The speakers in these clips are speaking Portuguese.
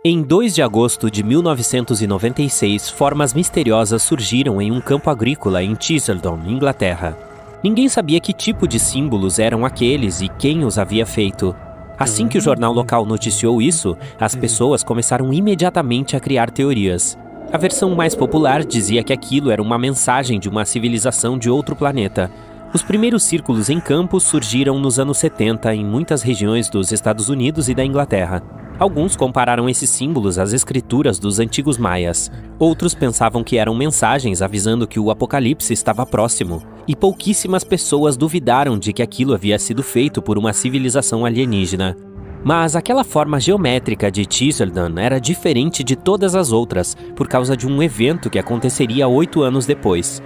Em 2 de agosto de 1996, formas misteriosas surgiram em um campo agrícola em Chesterton, Inglaterra. Ninguém sabia que tipo de símbolos eram aqueles e quem os havia feito. Assim que o jornal local noticiou isso, as pessoas começaram imediatamente a criar teorias. A versão mais popular dizia que aquilo era uma mensagem de uma civilização de outro planeta. Os primeiros círculos em campos surgiram nos anos 70 em muitas regiões dos Estados Unidos e da Inglaterra. Alguns compararam esses símbolos às escrituras dos antigos maias. Outros pensavam que eram mensagens avisando que o apocalipse estava próximo. E pouquíssimas pessoas duvidaram de que aquilo havia sido feito por uma civilização alienígena. Mas aquela forma geométrica de Chesterton era diferente de todas as outras, por causa de um evento que aconteceria 8 anos depois.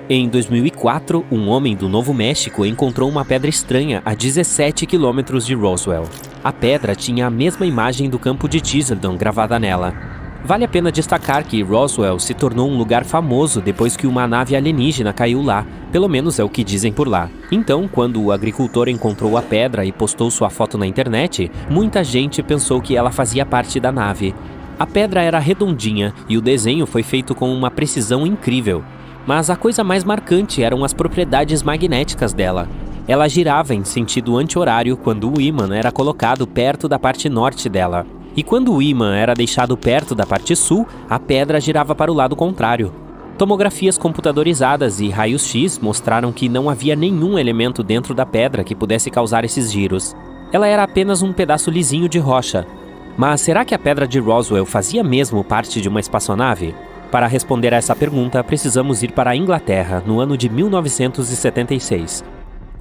Em 2004, um homem do Novo México encontrou uma pedra estranha a 17 quilômetros de Roswell. A pedra tinha a mesma imagem do campo de Chesterton gravada nela. Vale a pena destacar que Roswell se tornou um lugar famoso depois que uma nave alienígena caiu lá, pelo menos é o que dizem por lá. Então, quando o agricultor encontrou a pedra e postou sua foto na internet, muita gente pensou que ela fazia parte da nave. A pedra era redondinha e o desenho foi feito com uma precisão incrível. Mas a coisa mais marcante eram as propriedades magnéticas dela. Ela girava em sentido anti-horário quando o ímã era colocado perto da parte norte dela. E quando o ímã era deixado perto da parte sul, a pedra girava para o lado contrário. Tomografias computadorizadas e raios-x mostraram que não havia nenhum elemento dentro da pedra que pudesse causar esses giros. Ela era apenas um pedaço lisinho de rocha. Mas será que a pedra de Roswell fazia mesmo parte de uma espaçonave? Para responder a essa pergunta, precisamos ir para a Inglaterra, no ano de 1976.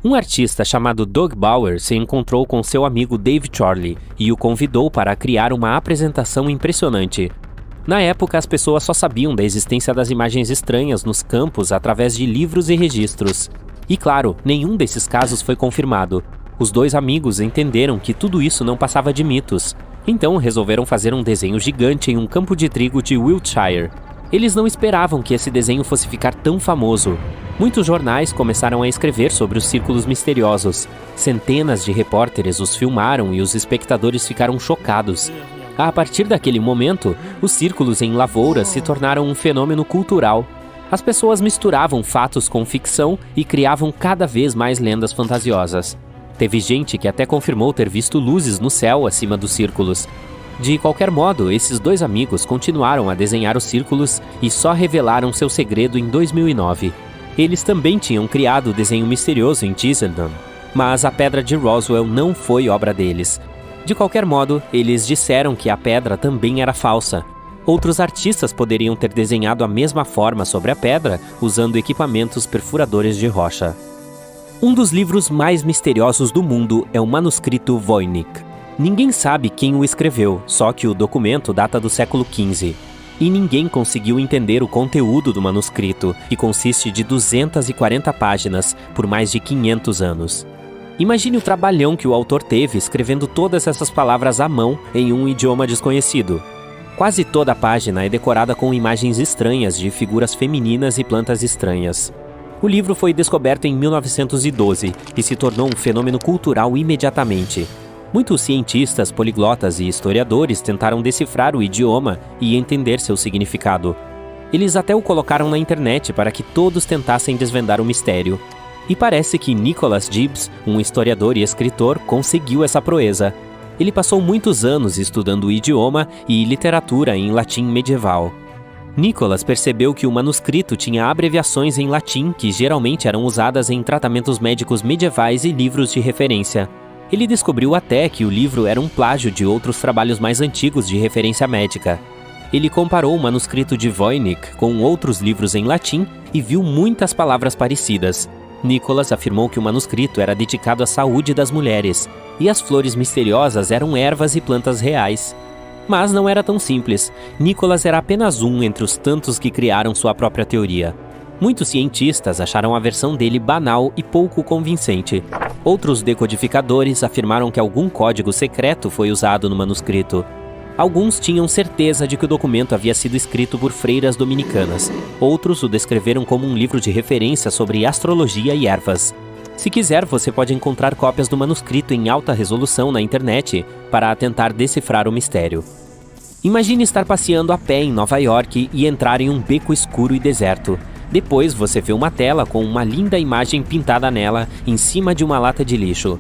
Um artista chamado Doug Bauer se encontrou com seu amigo Dave Chorley e o convidou para criar uma apresentação impressionante. Na época, as pessoas só sabiam da existência das imagens estranhas nos campos através de livros e registros. E claro, nenhum desses casos foi confirmado. Os dois amigos entenderam que tudo isso não passava de mitos. Então resolveram fazer um desenho gigante em um campo de trigo de Wiltshire. Eles não esperavam que esse desenho fosse ficar tão famoso. Muitos jornais começaram a escrever sobre os círculos misteriosos. Centenas de repórteres os filmaram e os espectadores ficaram chocados. A partir daquele momento, os círculos em lavouras se tornaram um fenômeno cultural. As pessoas misturavam fatos com ficção e criavam cada vez mais lendas fantasiosas. Teve gente que até confirmou ter visto luzes no céu acima dos círculos. De qualquer modo, esses dois amigos continuaram a desenhar os círculos e só revelaram seu segredo em 2009. Eles também tinham criado o desenho misterioso em Chesterton, mas a pedra de Roswell não foi obra deles. De qualquer modo, eles disseram que a pedra também era falsa. Outros artistas poderiam ter desenhado a mesma forma sobre a pedra usando equipamentos perfuradores de rocha. Um dos livros mais misteriosos do mundo é o manuscrito Voynich. Ninguém sabe quem o escreveu, só que o documento data do século XV. E ninguém conseguiu entender o conteúdo do manuscrito, que consiste de 240 páginas por mais de 500 anos. Imagine o trabalhão que o autor teve escrevendo todas essas palavras à mão em um idioma desconhecido. Quase toda a página é decorada com imagens estranhas de figuras femininas e plantas estranhas. O livro foi descoberto em 1912 e se tornou um fenômeno cultural imediatamente. Muitos cientistas, poliglotas e historiadores tentaram decifrar o idioma e entender seu significado. Eles até o colocaram na internet para que todos tentassem desvendar o mistério. E parece que Nicholas Gibbs, um historiador e escritor, conseguiu essa proeza. Ele passou muitos anos estudando o idioma e literatura em latim medieval. Nicholas percebeu que o manuscrito tinha abreviações em latim que geralmente eram usadas em tratamentos médicos medievais e livros de referência. Ele descobriu até que o livro era um plágio de outros trabalhos mais antigos de referência médica. Ele comparou o manuscrito de Voynich com outros livros em latim e viu muitas palavras parecidas. Nicholas afirmou que o manuscrito era dedicado à saúde das mulheres, e as flores misteriosas eram ervas e plantas reais. Mas não era tão simples. Nicholas era apenas um entre os tantos que criaram sua própria teoria. Muitos cientistas acharam a versão dele banal e pouco convincente. Outros decodificadores afirmaram que algum código secreto foi usado no manuscrito. Alguns tinham certeza de que o documento havia sido escrito por freiras dominicanas. Outros o descreveram como um livro de referência sobre astrologia e ervas. Se quiser, você pode encontrar cópias do manuscrito em alta resolução na internet para tentar decifrar o mistério. Imagine estar passeando a pé em Nova York e entrar em um beco escuro e deserto. Depois você vê uma tela com uma linda imagem pintada nela em cima de uma lata de lixo.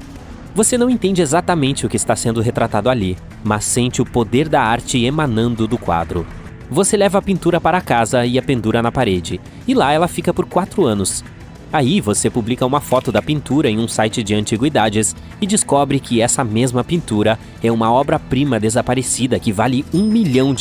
Você não entende exatamente o que está sendo retratado ali, mas sente o poder da arte emanando do quadro. Você leva a pintura para casa e a pendura na parede, e lá ela fica por 4 anos. Aí você publica uma foto da pintura em um site de antiguidades e descobre que essa mesma pintura é uma obra-prima desaparecida que vale $1 milhão.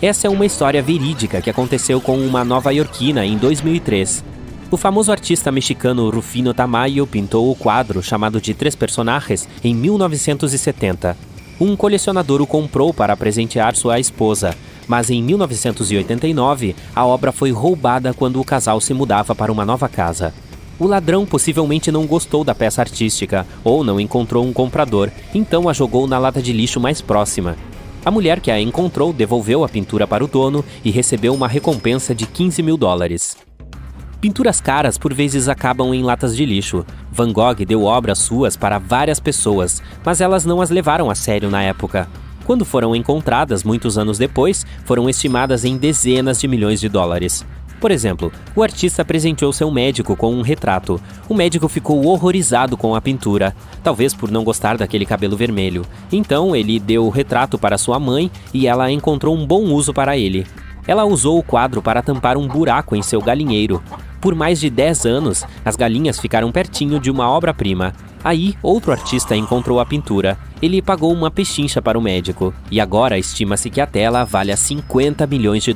Essa é uma história verídica que aconteceu com uma nova-iorquina em 2003. O famoso artista mexicano Rufino Tamayo pintou o quadro chamado de Três Personagens em 1970. Um colecionador o comprou para presentear sua esposa, mas em 1989 a obra foi roubada quando o casal se mudava para uma nova casa. O ladrão possivelmente não gostou da peça artística ou não encontrou um comprador, então a jogou na lata de lixo mais próxima. A mulher que a encontrou devolveu a pintura para o dono e recebeu uma recompensa de $15 mil. Pinturas caras por vezes acabam em latas de lixo. Van Gogh deu obras suas para várias pessoas, mas elas não as levaram a sério na época. Quando foram encontradas muitos anos depois, foram estimadas em dezenas de milhões de dólares. Por exemplo, o artista presenteou seu médico com um retrato. O médico ficou horrorizado com a pintura, talvez por não gostar daquele cabelo vermelho. Então ele deu o retrato para sua mãe e ela encontrou um bom uso para ele. Ela usou o quadro para tampar um buraco em seu galinheiro. Por mais de 10 anos, as galinhas ficaram pertinho de uma obra-prima. Aí, outro artista encontrou a pintura. Ele pagou uma pechincha para o médico. E agora estima-se que a tela valha $50 milhões.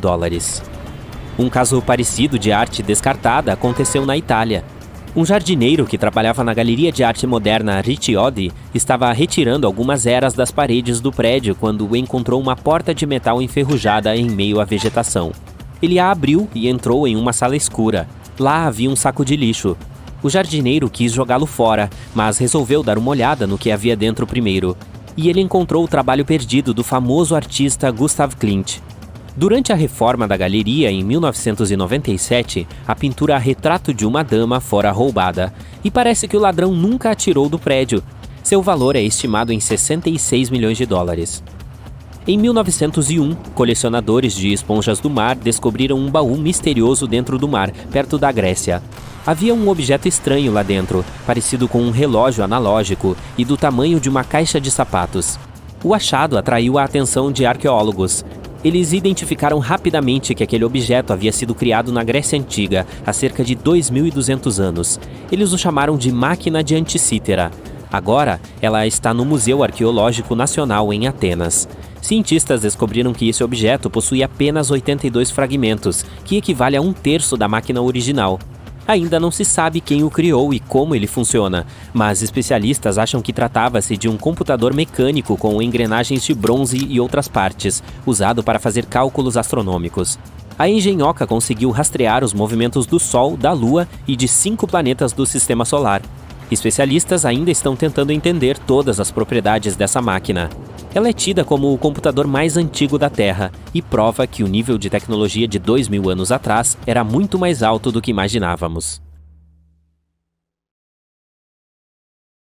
Um caso parecido de arte descartada aconteceu na Itália. Um jardineiro que trabalhava na Galeria de Arte Moderna Ricciodi estava retirando algumas eras das paredes do prédio quando encontrou uma porta de metal enferrujada em meio à vegetação. Ele a abriu e entrou em uma sala escura. Lá havia um saco de lixo. O jardineiro quis jogá-lo fora, mas resolveu dar uma olhada no que havia dentro primeiro. E ele encontrou o trabalho perdido do famoso artista Gustav Klimt. Durante a reforma da galeria em 1997, a pintura Retrato de uma Dama fora roubada. E parece que o ladrão nunca a tirou do prédio. Seu valor é estimado em $66 milhões. Em 1901, colecionadores de esponjas do mar descobriram um baú misterioso dentro do mar, perto da Grécia. Havia um objeto estranho lá dentro, parecido com um relógio analógico e do tamanho de uma caixa de sapatos. O achado atraiu a atenção de arqueólogos. Eles identificaram rapidamente que aquele objeto havia sido criado na Grécia Antiga, há cerca de 2.200 anos. Eles o chamaram de Máquina de Anticítera. Agora, ela está no Museu Arqueológico Nacional em Atenas. Cientistas descobriram que esse objeto possui apenas 82 fragmentos, que equivale a 1/3 da máquina original. Ainda não se sabe quem o criou e como ele funciona, mas especialistas acham que tratava-se de um computador mecânico com engrenagens de bronze e outras partes, usado para fazer cálculos astronômicos. A engenhoca conseguiu rastrear os movimentos do Sol, da Lua e de 5 planetas do Sistema Solar. Especialistas ainda estão tentando entender todas as propriedades dessa máquina. Ela é tida como o computador mais antigo da Terra e prova que o nível de tecnologia de 2.000 anos atrás era muito mais alto do que imaginávamos.